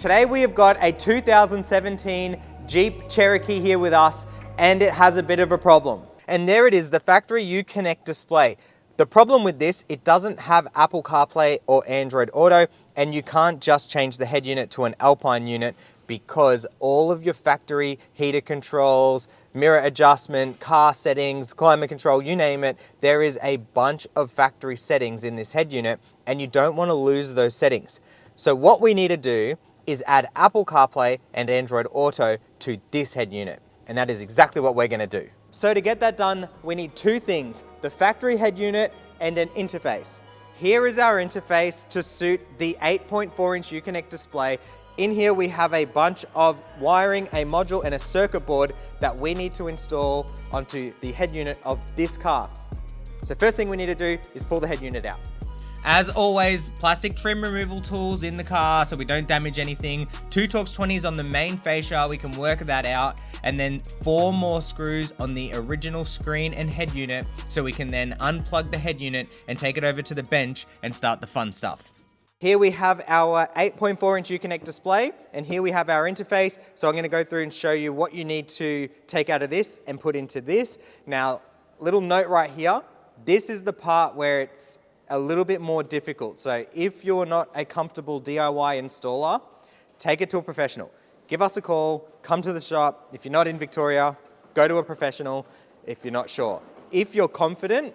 Today we have got a 2017 Jeep Cherokee here with us, and it has a bit of a problem. And there it is, the factory Uconnect display. The problem with this, it doesn't have Apple CarPlay or Android Auto, and you can't just change the head unit to an Alpine unit because all of your factory heater controls, mirror adjustment, car settings, climate control, you name it, there is a bunch of factory settings in this head unit, and you don't want to lose those settings. So what we need to do is add Apple CarPlay and Android Auto to this head unit. And that is exactly what we're gonna do. So to get that done, we need two things, the factory head unit and an interface. Here is our interface to suit the 8.4-inch Uconnect display. In here we have a bunch of wiring, a module and a circuit board that we need to install onto the head unit of this car. So first thing we need to do is pull the head unit out. As always, plastic trim removal tools in the car so we don't damage anything. 2 Torx 20s on the main fascia, we can work that out. And then 4 more screws on the original screen and head unit so we can then unplug the head unit and take it over to the bench and start the fun stuff. Here we have our 8.4-inch Uconnect display, and here we have our interface. So I'm gonna go through and show you what you need to take out of this and put into this. Now, little note right here, this is the part where it's a little bit more difficult. So if you're not a comfortable DIY installer, take it to a professional. Give us a call, come to the shop. If you're not in Victoria, go to a professional if you're not sure. If you're confident,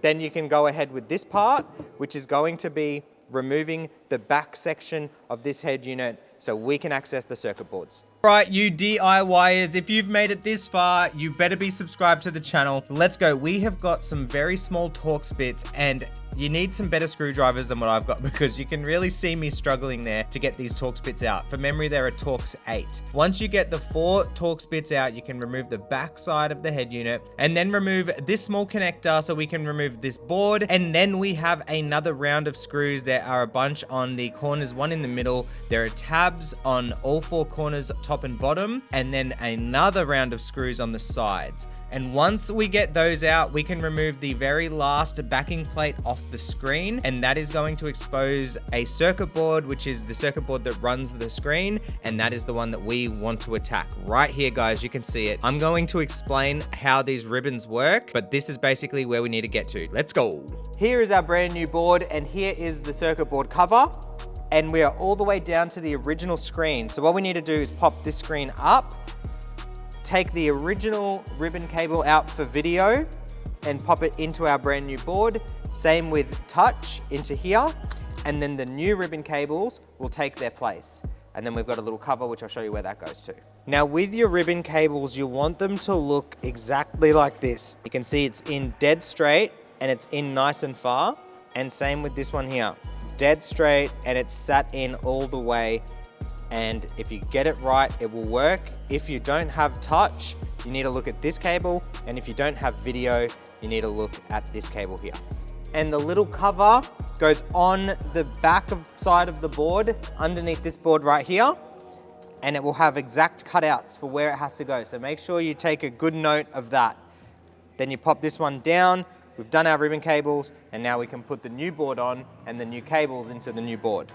then you can go ahead with this part, which is going to be removing the back section of this head unit so we can access the circuit boards. Right, you DIYers, if you've made it this far, you better be subscribed to the channel. Let's go. We have got some very small Torx bits, and you need some better screwdrivers than what I've got because you can really see me struggling there to get these Torx bits out. For memory, they're a Torx 8. Once you get the 4 Torx bits out, you can remove the back side of the head unit and then remove this small connector so we can remove this board. And then we have another round of screws. There are a bunch on the corners, one in the middle. There are tabs on all 4 corners, top and bottom, and then another round of screws on the sides. And once we get those out, we can remove the very last backing plate off the screen, and that is going to expose a circuit board, which is the circuit board that runs the screen, and that is the one that we want to attack. Right here, guys, you can see it. I'm going to explain how these ribbons work, but this is basically where we need to get to. Let's go. Here is our brand new board, and here is the circuit board cover. And we are all the way down to the original screen. So what we need to do is pop this screen up, take the original ribbon cable out for video and pop it into our brand new board. Same with touch into here. And then the new ribbon cables will take their place. And then we've got a little cover, which I'll show you where that goes to. Now with your ribbon cables, you want them to look exactly like this. You can see it's in dead straight and it's in nice and far. And same with this one here. Dead straight and it's sat in all the way, and if you get it right it will work. If you don't have touch, you need to look at this cable, and if you don't have video, you need to look at this cable here. And the little cover goes on the back side of the board underneath this board right here, and it will have exact cutouts for where it has to go, so make sure you take a good note of that. Then you pop this one down. We've done our ribbon cables, and now we can put the new board on and the new cables into the new board.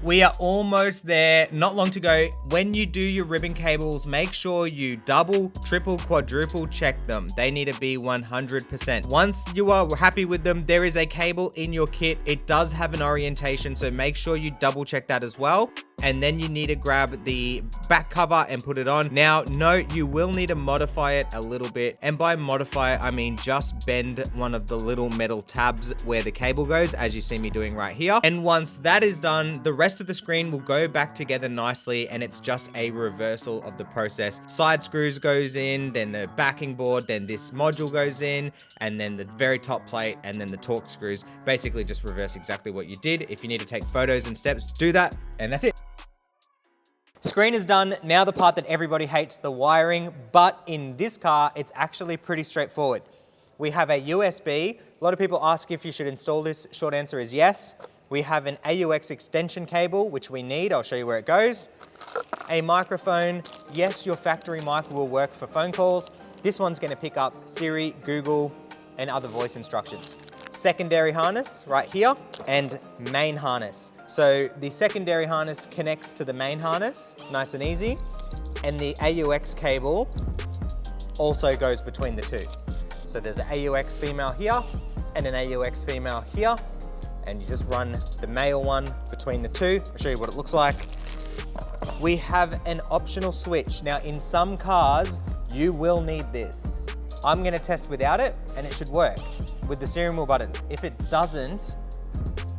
We are almost there, not long to go. When you do your ribbon cables, make sure you double, triple, quadruple check them. They need to be 100%. Once you are happy with them, there is a cable in your kit. It does have an orientation, so make sure you double check that as well. And then you need to grab the back cover and put it on. Now, note, you will need to modify it a little bit. And by modify it, I mean just bend one of the little metal tabs where the cable goes, as you see me doing right here. And once that is done, the rest of the screen will go back together nicely, and it's just a reversal of the process. Side screws goes in, then the backing board, then this module goes in, and then the very top plate, and then the Torx screws. Basically just reverse exactly what you did. If you need to take photos and steps, do that, and that's it. Screen is done. Now the part that everybody hates, the wiring, but in this car, it's actually pretty straightforward. We have a USB. A lot of people ask if you should install this. Short answer is yes. We have an AUX extension cable, which we need. I'll show you where it goes. A microphone. Yes, your factory mic will work for phone calls. This one's going to pick up Siri, Google, and other voice instructions. secondary harness right here and main harness. So the secondary harness connects to the main harness, nice and easy. And the AUX cable also goes between the two. So there's an AUX female here and an AUX female here. And you just run the male one between the two. I'll show you what it looks like. We have an optional switch. Now in some cars, you will need this. I'm gonna test without it and it should work with the steering wheel buttons. If it doesn't,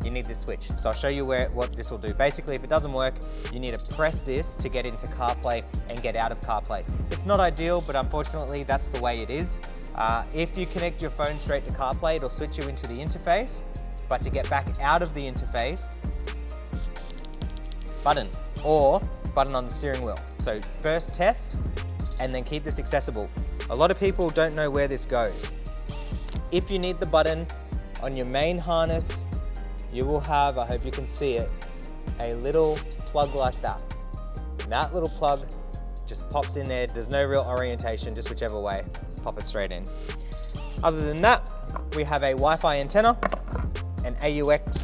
you need this switch. So I'll show you what this will do. Basically, if it doesn't work, you need to press this to get into CarPlay and get out of CarPlay. It's not ideal, but unfortunately, that's the way it is. If you connect your phone straight to CarPlay, it'll switch you into the interface, but to get back out of the interface, button or button on the steering wheel. So first test and then keep this accessible. A lot of people don't know where this goes. If you need the button on your main harness, you will have, I hope you can see it, a little plug like that. And that little plug just pops in there. There's no real orientation, just whichever way, pop it straight in. Other than that, we have a Wi-Fi antenna, an AUX,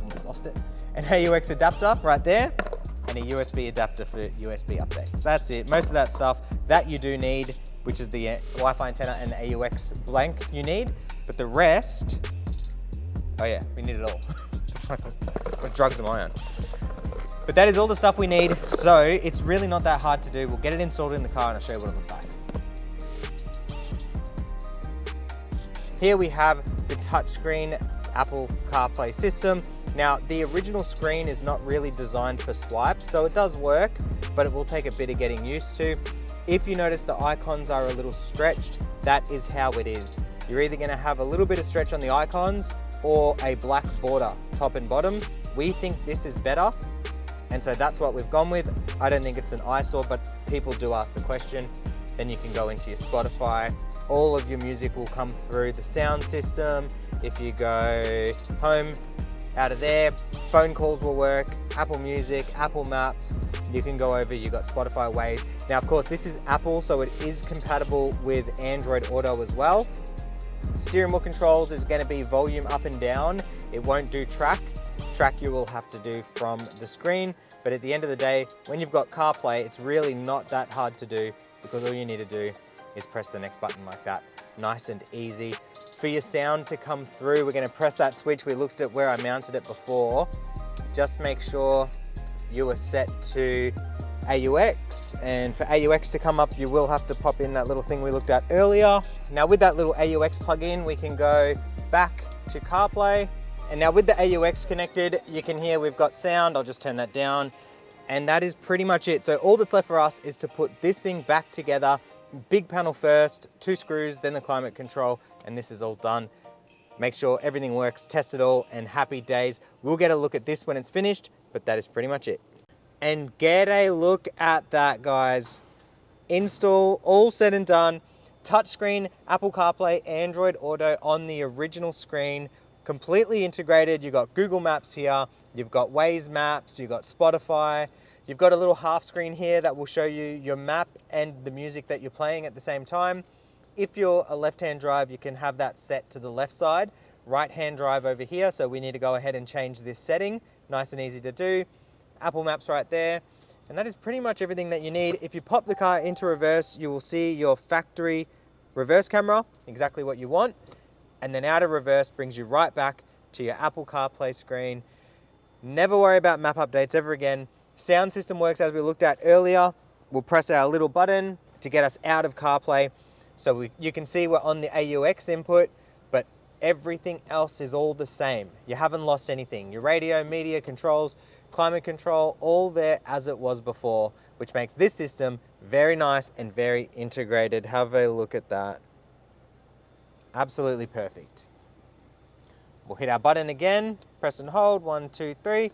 almost lost it, an AUX adapter right there, and a USB adapter for USB updates. That's it. Most of that stuff that you do need, which is the Wi-Fi antenna and the AUX blank you need, but the rest, oh yeah, we need it all. What drugs am I on? But that is all the stuff we need, so it's really not that hard to do. We'll get it installed in the car and I'll show you what it looks like. Here we have the touchscreen Apple CarPlay system. Now, the original screen is not really designed for swipe, so it does work, but it will take a bit of getting used to. If you notice the icons are a little stretched, that is how it is. You're either gonna have a little bit of stretch on the icons or a black border, top and bottom. We think this is better, and so that's what we've gone with. I don't think it's an eyesore, but people do ask the question. Then you can go into your Spotify. All of your music will come through the sound system. If you go home, out of there, phone calls will work, Apple Music, Apple Maps, you can go over, you've got Spotify Waves. Now, of course, this is Apple, so it is compatible with Android Auto as well. Steering wheel controls is gonna be volume up and down. It won't do track. Track you will have to do from the screen, but at the end of the day, when you've got CarPlay, it's really not that hard to do because all you need to do is press the next button like that. Nice and easy. For your sound to come through, we're gonna press that switch. We looked at where I mounted it before. Just make sure you are set to AUX, and for AUX to come up, you will have to pop in that little thing we looked at earlier. Now with that little AUX plug-in, we can go back to CarPlay. And now with the AUX connected, you can hear we've got sound. I'll just turn that down. And that is pretty much it. So all that's left for us is to put this thing back together. Big panel first, 2 screws, then the climate control, and this is all done. Make sure everything works, test it all, and happy days. We'll get a look at this when it's finished, but that is pretty much it. And get a look at that, guys. Install, all said and done. Touchscreen, Apple CarPlay, Android Auto on the original screen, completely integrated. You've got Google Maps here, you've got Waze Maps, you've got Spotify, you've got a little half screen here that will show you your map and the music that you're playing at the same time. If you're a left-hand drive, you can have that set to the left side. Right-hand drive over here, so we need to go ahead and change this setting. Nice and easy to do. Apple Maps right there. And that is pretty much everything that you need. If you pop the car into reverse, you will see your factory reverse camera, exactly what you want. And then out of reverse brings you right back to your Apple CarPlay screen. Never worry about map updates ever again. Sound system works as we looked at earlier. We'll press our little button to get us out of CarPlay. So you can see we're on the AUX input, but everything else is all the same. You haven't lost anything. Your radio, media controls, climate control, all there as it was before, which makes this system very nice and very integrated. Have a look at that. Absolutely perfect. We'll hit our button again, press and hold, 1, 2, 3,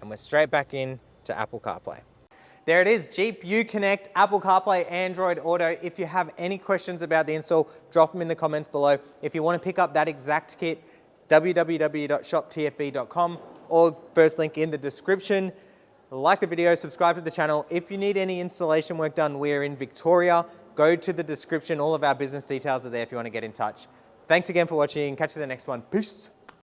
and we're straight back in to Apple CarPlay. There it is, Jeep Uconnect, Apple CarPlay, Android Auto. If you have any questions about the install, drop them in the comments below. If you want to pick up that exact kit, www.shoptfb.com or first link in the description. Like the video, subscribe to the channel. If you need any installation work done, we're in Victoria. Go to the description. All of our business details are there if you want to get in touch. Thanks again for watching. Catch you in the next one. Peace.